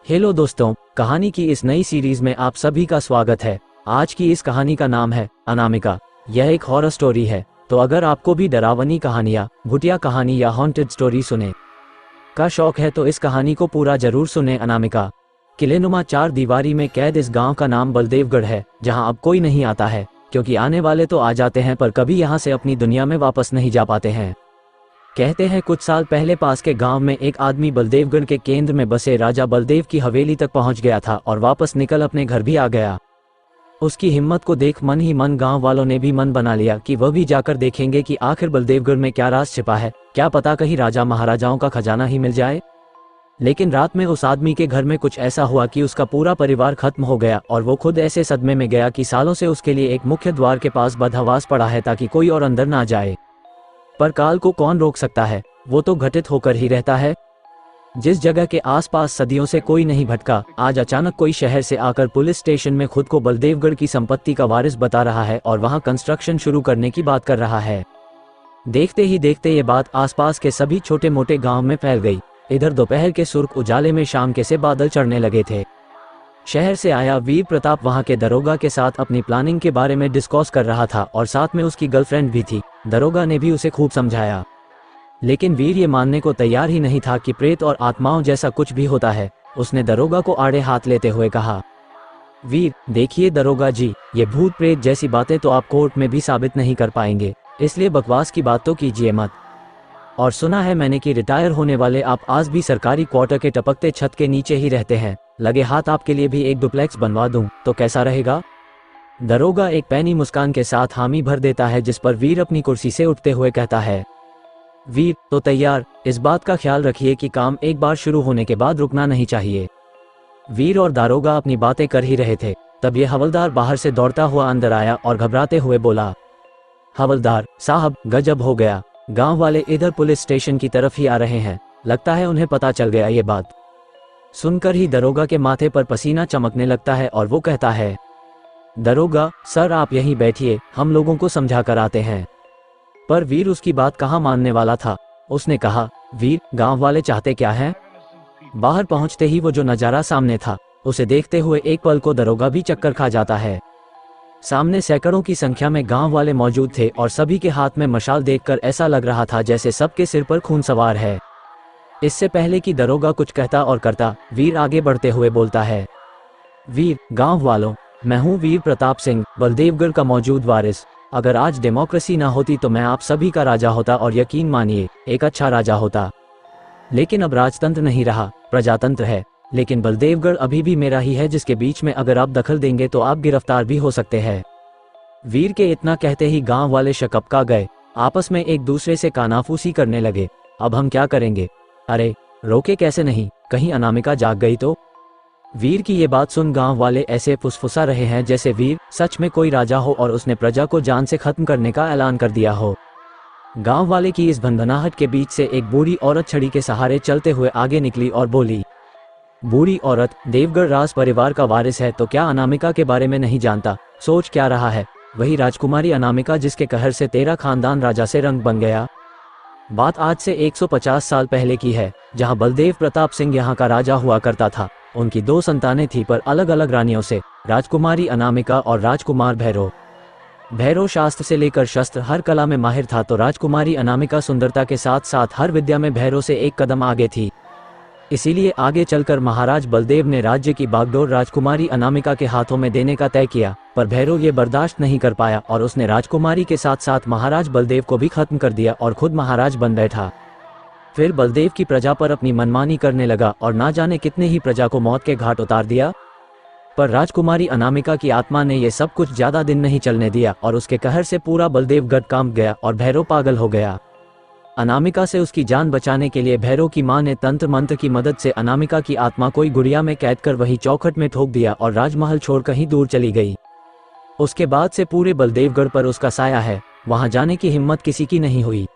Hello दोस्तों, कहानी की इस नई सीरीज में आप सभी का स्वागत है। आज की इस कहानी का नाम है अनामिका। यह एक हॉरर स्टोरी है, तो अगर आपको भी डरावनी कहानियाँ, भूतिया कहानी या हॉन्टेड स्टोरी सुने का शौक है तो इस कहानी को पूरा जरूर सुने। अनामिका। किलेनुमा चार दीवारी में कैद इस गांव का नाम बलदेवगढ़ है, जहां अब कोई नहीं आता है, क्योंकि आने वाले तो आ जाते हैं पर कभी यहां से अपनी दुनिया में वापस नहीं जा पाते हैं। कहते हैं कुछ साल पहले पास के गांव में एक आदमी बलदेवगढ़ के केंद्र में बसे राजा बलदेव की हवेली तक पहुंच गया था और वापस निकल अपने घर भी आ गया। उसकी हिम्मत को देख मन ही मन गांव वालों ने भी मन बना लिया कि वह भी जाकर देखेंगे कि आखिर बलदेवगढ़ में क्या राज छिपा है, क्या पता कहीं राजा महाराजाओं का खजाना ही मिल जाए। लेकिन रात में उस आदमी के घर में कुछ ऐसा हुआ कि उसका पूरा परिवार खत्म हो गया और वो खुद ऐसे सदमे में गया कि सालों से उसके लिए एक मुख्य द्वार के पास बदहवास पड़ा है ताकि कोई और अंदर ना जाए। पर काल को कौन रोक सकता है, वो तो घटित होकर ही रहता है। जिस जगह के आसपास सदियों से कोई नहीं भटका, आज अचानक कोई शहर से आकर पुलिस स्टेशन में खुद को बलदेवगढ़ की संपत्ति का वारिस बता रहा है और वहां कंस्ट्रक्शन शुरू करने की बात कर रहा है। देखते ही देखते ये बात आसपास के सभी छोटे मोटे गांव में फैल गई। इधर दोपहर के सुर्ख उजाले में शाम के से बादल चढ़ने लगे थे। शहर से आया वीर प्रताप वहां के दरोगा के साथ अपनी प्लानिंग के बारे में डिस्कस कर रहा था और साथ में उसकी गर्लफ्रेंड भी थी। दरोगा ने भी उसे खूब समझाया, लेकिन वीर ये मानने को तैयार ही नहीं था कि प्रेत और आत्माओं जैसा कुछ भी होता है। उसने दरोगा को आड़े हाथ लेते हुए कहा, वीर देखिए दरोगा जी, ये भूत प्रेत जैसी बातें तो आप कोर्ट में भी साबित नहीं कर पाएंगे, इसलिए बकवास की बात तो कीजिए मत। और सुना है मैंने कि रिटायर होने वाले आप आज भी सरकारी क्वार्टर के टपकते छत के नीचे ही रहते हैं। लगे हाथ आपके लिए भी एक डुप्लेक्स बनवा दूं तो कैसा रहेगा। दरोगा एक पैनी मुस्कान के साथ हामी भर देता है, जिस पर वीर अपनी कुर्सी से उठते हुए कहता है, वीर तो तैयार, इस बात का ख्याल रखिए कि काम एक बार शुरू होने के बाद रुकना नहीं चाहिए। वीर और दारोगा अपनी बातें कर ही रहे थे, तब ये हवलदार बाहर से दौड़ता हुआ अंदर आया और घबराते हुए बोला, हवलदार साहब गजब हो गया, गांव वाले इधर पुलिस स्टेशन की तरफ ही आ रहे हैं, लगता है उन्हें पता चल गया। ये बात सुनकर ही दरोगा के माथे पर पसीना चमकने लगता है और वो कहता है, दरोगा सर आप यहीं बैठिए, हम लोगों को समझा कर आते हैं। पर वीर उसकी बात कहाँ मानने वाला था। उसने कहा, वीर गांव वाले चाहते क्या हैं। बाहर पहुंचते ही वो जो नजारा सामने था उसे देखते हुए एक पल को दरोगा भी चक्कर खा जाता है। सामने सैकड़ों की संख्या में गांव वाले मौजूद थे और सभी के हाथ में मशाल देखकर ऐसा लग रहा था जैसे सबके सिर पर खून सवार है। इससे पहले कि दरोगा कुछ कहता और करता, वीर आगे बढ़ते हुए बोलता है, वीर गांव वालों, मैं हूं वीर प्रताप सिंह, बलदेवगढ़ का मौजूद वारिस। अगर आज डेमोक्रेसी ना होती तो मैं आप सभी का राजा होता और यकीन मानिए एक अच्छा राजा होता। लेकिन अब राजतंत्र नहीं रहा, प्रजातंत्र है। लेकिन बलदेवगढ़ अभी भी मेरा ही है, जिसके बीच में अगर आप दखल देंगे तो आप गिरफ्तार भी हो सकते हैं। वीर के इतना कहते ही गांव वाले शकपका गए, आपस में एक दूसरे से कानाफूसी करने लगे। अब हम क्या करेंगे, अरे रोके कैसे नहीं, कहीं अनामिका जाग गई तो। वीर की ये बात सुन गांव वाले ऐसे फुसफुसा रहे हैं जैसे वीर सच में कोई राजा हो और उसने प्रजा को जान से खत्म करने का ऐलान कर दिया हो। गांव वाले की इस भनभनाहट के बीच से एक बूढ़ी औरत छड़ी के सहारे चलते हुए आगे निकली और बोली, बूढ़ी औरत देवगढ़ राज परिवार का वारिस है तो क्या अनामिका के बारे में नहीं जानता। सोच क्या रहा है, वही राजकुमारी अनामिका जिसके कहर से तेरा खानदान राजा से रंग बन गया। बात आज से 150 साल पहले की है, जहां बलदेव प्रताप सिंह यहाँ का राजा हुआ करता था। उनकी दो संतानें थी पर अलग अलग रानियों से, राजकुमारी अनामिका और राजकुमार भैरव। भैरव शास्त्र से लेकर शस्त्र हर कला में माहिर था, तो राजकुमारी अनामिका सुंदरता के साथ साथ हर विद्या में भैरव से एक कदम आगे थी। इसीलिए आगे चलकर महाराज बलदेव ने राज्य की बागडोर राजकुमारी अनामिका के हाथों में देने का तय किया, पर भैरव ये बर्दाश्त नहीं कर पाया और उसने राजकुमारी के साथ साथ महाराज बलदेव को भी खत्म कर दिया और खुद महाराज बन बैठा। फिर बलदेव की प्रजा पर अपनी मनमानी करने लगा और ना जाने कितने ही प्रजा को मौत के घाट उतार दिया। पर राजकुमारी अनामिका की आत्मा ने यह सब कुछ ज्यादा दिन नहीं चलने दिया और उसके कहर से पूरा बलदेवगढ़ कांप गया और भैरव पागल हो गया। अनामिका से उसकी जान बचाने के लिए भैरव की मां ने तंत्र मंत्र की मदद से अनामिका की आत्मा को गुड़िया में कैद कर वही चौखट में ठोक दिया और राजमहल छोड़ कहीं दूर चली गई। उसके बाद से पूरे बलदेवगढ़ पर उसका साया है, वहां जाने की हिम्मत किसी की नहीं हुई।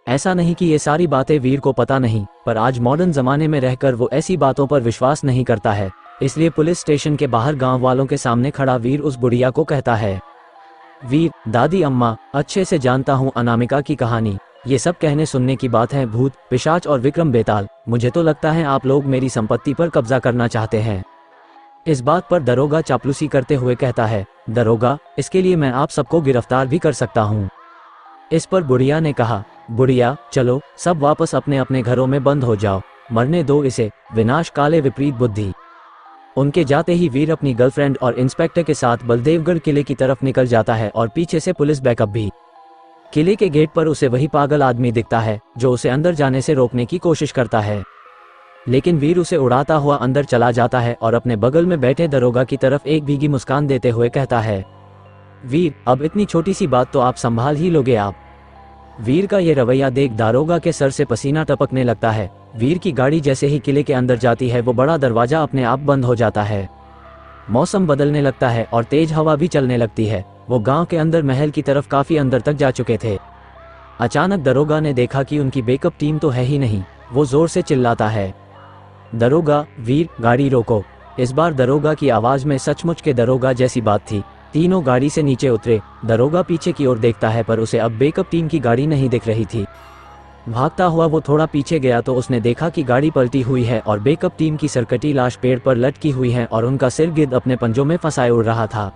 ऐसा नहीं कि ये सारी बातें वीर को पता नहीं, पर आज मॉडर्न जमाने में रहकर वो ऐसी बातों पर विश्वास नहीं करता है। इसलिए पुलिस स्टेशन के बाहर गांव वालों के सामने खड़ा वीर उस बुढ़िया को कहता है, वीर दादी अम्मा, अच्छे से जानता हूँ अनामिका की कहानी। ये सब कहने सुनने की बात है भूत, पिशाच और विक्रम बेताल। मुझे तो लगता है आप लोग मेरी संपत्ति पर कब्जा करना चाहते हैं। इस बात पर दरोगा चापलूसी करते हुए कहता है, दरोगा, इसके लिए मैं आप सबको गिरफ्तार भी कर सकता हूँ। इस पर बुढ़िया ने कहा, बुढ़िया चलो सब वापस अपने अपने घरों में बंद हो जाओ, मरने दो इसे, विनाश काले विपरीत बुद्धि। उनके जाते ही वीर अपनी गर्लफ्रेंड और इंस्पेक्टर के साथ बलदेवगढ़ किले की तरफ निकल जाता है और पीछे से पुलिस बैकअप भी। किले के गेट पर उसे वही पागल आदमी दिखता है जो उसे अंदर जाने से रोकने की कोशिश करता है, लेकिन वीर उसे उड़ाता हुआ अंदर चला जाता है और अपने बगल में बैठे दरोगा की तरफ एक भीगी मुस्कान देते हुए कहता है, वीर अब इतनी छोटी सी बात तो आप संभाल ही लोगे आप। वीर का ये रवैया देख दारोगा के सर से पसीना टपकने लगता है। वीर की गाड़ी जैसे ही किले के अंदर जाती है वो बड़ा दरवाजा अपने आप बंद हो जाता है। मौसम बदलने लगता है और तेज हवा भी चलने लगती है। वो गांव के अंदर महल की तरफ काफी अंदर तक जा चुके थे। अचानक दरोगा ने देखा कि उनकी बैकअप टीम तो है ही नहीं। वो जोर से चिल्लाता है, दरोगा, वीर, गाड़ी रोको। इस बार दरोगा की आवाज में सचमुच के दरोगा जैसी बात थी। तीनों गाड़ी से नीचे उतरे। दरोगा पीछे की ओर देखता है पर उसे अब बैकअप टीम की गाड़ी नहीं दिख रही थी। भागता हुआ वो थोड़ा पीछे गया तो उसने देखा कि गाड़ी पलटी हुई है और बैकअप टीम की सरकटी लाश पेड़ पर लटकी हुई है और उनका सिर गिद्ध अपने पंजों में फंसाए उड़ रहा था।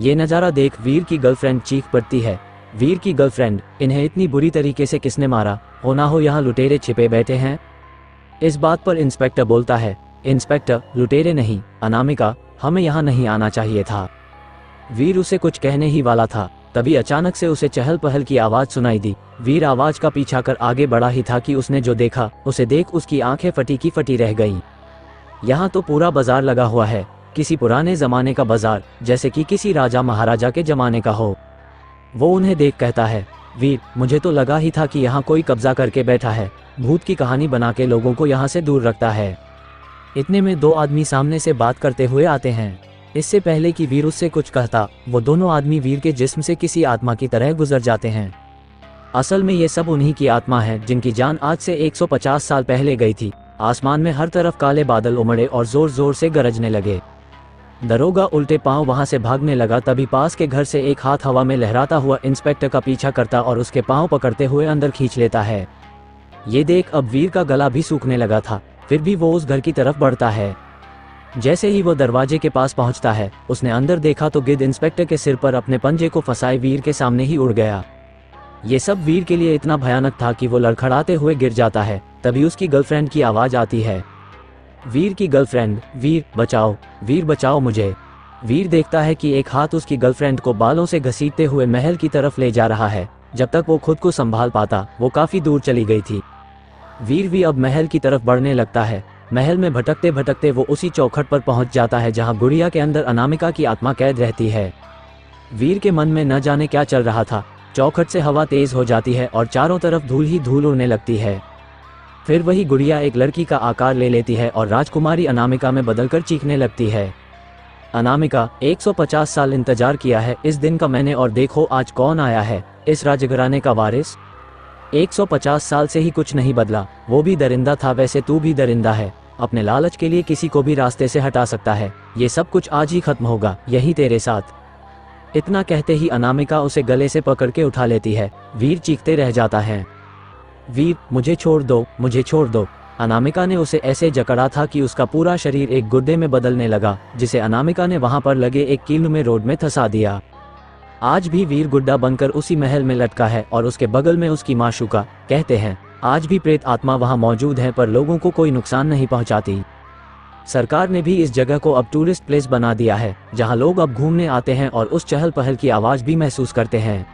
ये नज़ारा देख वीर की गर्लफ्रेंड चीख पड़ती है, वीर की गर्लफ्रेंड, इन्हें इतनी बुरी तरीके से किसने मारा? हो ना हो यहाँ लुटेरे छिपे बैठे हैं। इस बात पर इंस्पेक्टर बोलता है, इंस्पेक्टर, लुटेरे नहीं, अनामिका, हमें यहाँ नहीं आना चाहिए था। वीर उसे कुछ कहने ही वाला था, तभी अचानक से उसे चहल पहल की आवाज सुनाई दी। वीर आवाज का पीछा कर आगे बढ़ा ही था कि उसने जो देखा उसे देख उसकी आंखें फटी की फटी रह गईं। यहाँ तो पूरा बाजार लगा हुआ है, किसी पुराने जमाने का बाजार, जैसे कि किसी राजा महाराजा के जमाने का हो। वो उन्हें देख कहता है, वीर, मुझे तो लगा ही था कि यहाँ कोई कब्जा करके बैठा है, भूत की कहानी बना के लोगों को यहाँ से दूर रखता है। इतने में दो आदमी सामने से बात करते हुए आते हैं। इससे पहले कि वीर उससे कुछ कहता, वो दोनों आदमी वीर के जिस्म से किसी आत्मा की तरह गुजर जाते हैं। असल में ये सब उन्हीं की आत्मा है जिनकी जान आज से 150 साल पहले गई थी। आसमान में हर तरफ काले बादल उमड़े और जोर जोर से गरजने लगे। दरोगा उल्टे पांव वहां से भागने लगा, तभी पास के घर से एक हाथ हवा में लहराता हुआ इंस्पेक्टर का पीछा करता और उसके पांव पकड़ते हुए अंदर खींच लेता है। ये देख अब वीर का गला भी सूखने लगा था, फिर भी वो उस घर की तरफ बढ़ता है। जैसे ही वो दरवाजे के पास पहुंचता है, उसने अंदर देखा तो गिद्ध इंस्पेक्टर के सिर पर अपने पंजे को फंसाए वीर के सामने ही उड़ गया। ये सब वीर के लिए इतना भयानक था कि वो लड़खड़ाते हुए गिर जाता है। तभी उसकी गर्लफ्रेंड की आवाज आती है, वीर की गर्लफ्रेंड, वीर बचाओ, वीर बचाओ मुझे। वीर देखता है कि एक हाथ उसकी गर्लफ्रेंड को बालों से घसीटते हुए महल की तरफ ले जा रहा है। जब तक वो खुद को संभाल पाता वो काफी दूर चली गई थी। वीर भी अब महल की तरफ बढ़ने लगता है। महल में भटकते भटकते वो उसी चौखट पर पहुंच जाता है जहां गुड़िया के अंदर अनामिका की आत्मा कैद रहती है। वीर के मन में न जाने क्या चल रहा था। चौखट से हवा तेज हो जाती है और चारों तरफ धूल ही धूल उड़ने लगती है। फिर वही गुड़िया एक लड़की का आकार ले लेती है और राजकुमारी अनामिका में बदलकर चीखने लगती है, अनामिका, 150 साल इंतजार किया है इस दिन का मैंने, और देखो आज कौन आया है, इस राजघराने का वारिस। 150 साल से ही कुछ नहीं बदला। वो भी दरिंदा था, वैसे तू भी दरिंदा है। अपने लालच के लिए किसी को भी रास्ते से हटा सकता है। ये सब कुछ आज ही खत्म होगा, यही तेरे साथ। इतना कहते ही अनामिका उसे गले से पकड़ के उठा लेती है। वीर चीखते रह जाता है, वीर मुझे छोड़ दो, मुझे छोड़ दो। अनामिका ने उसे ऐसे जकड़ा था कि उसका पूरा शरीर एक गुर्दे में बदलने लगा, जिसे अनामिका ने वहां पर लगे एक कील में रोड में धंसा दिया। आज भी वीर गुड्डा बनकर उसी महल में लटका है और उसके बगल में उसकी माशूका। कहते हैं आज भी प्रेत आत्मा वहां मौजूद है पर लोगों को कोई नुकसान नहीं पहुंचाती। सरकार ने भी इस जगह को अब टूरिस्ट प्लेस बना दिया है, जहां लोग अब घूमने आते हैं और उस चहल पहल की आवाज भी महसूस करते हैं।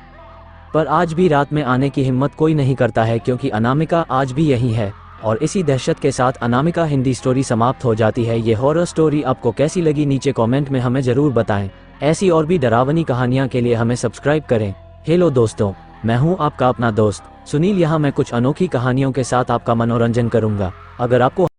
पर आज भी रात में आने की हिम्मत कोई नहीं करता है, क्योंकि अनामिका आज भी यही है। और इसी दहशत के साथ अनामिका हिंदी स्टोरी समाप्त हो जाती है। ये हॉरर स्टोरी आपको कैसी लगी नीचे कमेंट में हमें जरूर बताएं। ऐसी और भी डरावनी कहानियां के लिए हमें सब्सक्राइब करें। हेलो दोस्तों, मैं हूं आपका अपना दोस्त सुनील। यहाँ मैं कुछ अनोखी कहानियों के साथ आपका मनोरंजन करूंगा। अगर आपको